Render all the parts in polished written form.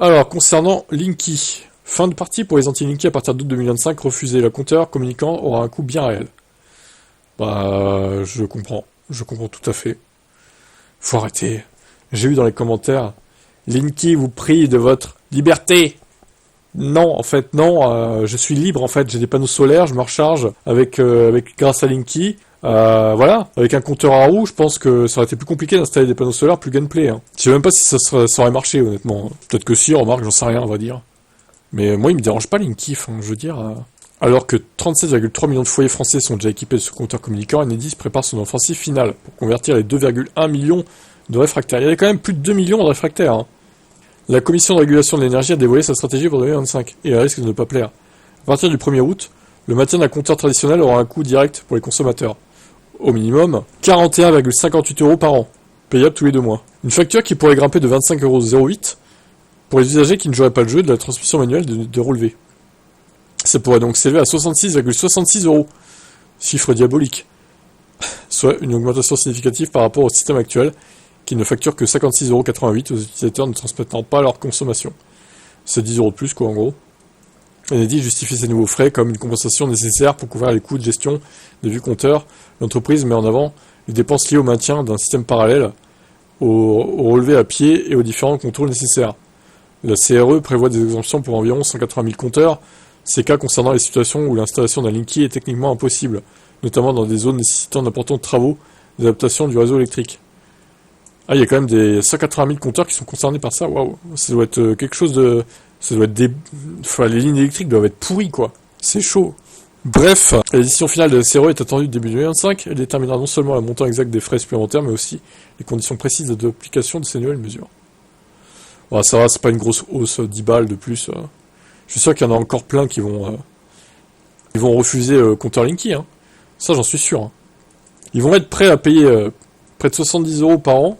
Alors, concernant Linky. Fin de partie pour les anti-Linky à partir d'août 2025. Refuser le compteur communicant aura un coût bien réel. Bah, je comprends. Je comprends tout à fait. Faut arrêter. J'ai vu dans les commentaires. Linky vous prie de votre liberté. Non, en fait, non. Je suis libre, en fait. J'ai des panneaux solaires, je me recharge grâce à Linky. Voilà, avec un compteur à roues, je pense que ça aurait été plus compliqué d'installer des panneaux solaires, plus gameplay. Hein. Je sais même pas si ça aurait marché, honnêtement. Peut-être que si, remarque, j'en sais rien, on va dire. Mais moi, il me dérange pas Linky, je veux dire. Alors que 37,3 millions de foyers français sont déjà équipés de ce compteur communicant, Enedis prépare son offensive finale pour convertir les 2,1 millions de réfractaires. Il y avait quand même plus de 2 millions de réfractaires. Hein. La Commission de régulation de l'énergie a dévoilé sa stratégie pour 2025, et elle risque de ne pas plaire. À partir du 1er août, le maintien d'un compteur traditionnel aura un coût direct pour les consommateurs. Au minimum, 41,58 € par an, payable tous les 2 mois. Une facture qui pourrait grimper de 25,08 € pour les usagers qui ne joueraient pas le jeu de la transmission manuelle de relevé. Ça pourrait donc s'élever à 66,66 €, chiffre diabolique, soit une augmentation significative par rapport au système actuel, qui ne facture que 56,88 € aux utilisateurs ne transmettant pas leur consommation. C'est 10 € de plus, quoi, en gros. Enedis justifie ces nouveaux frais comme une compensation nécessaire pour couvrir les coûts de gestion des vieux compteurs. L'entreprise met en avant les dépenses liées au maintien d'un système parallèle, au relevé à pied et aux différents contrôles nécessaires. La CRE prévoit des exemptions pour environ 180 000 compteurs, ces cas concernant les situations où l'installation d'un Linky est techniquement impossible, notamment dans des zones nécessitant d'importants travaux d'adaptation du réseau électrique. Ah, il y a quand même des 180 000 compteurs qui sont concernés par ça, waouh, ça doit être quelque chose de... Ça doit être des... Enfin, les lignes électriques doivent être pourries, quoi. C'est chaud. Bref, l'édition finale de la CRE est attendue début 2025. Elle déterminera non seulement le montant exact des frais supplémentaires, mais aussi les conditions précises d'application de ces nouvelles mesures. Bon, ça va, c'est pas une grosse hausse, 10 balles de plus. Je suis sûr qu'il y en a encore plein qui vont refuser compteur Linky. Hein. Ça, j'en suis sûr. Hein. Ils vont être prêts à payer près de 70 € par an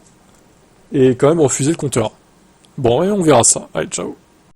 et quand même refuser le compteur. Bon, et on verra ça. Allez, ciao.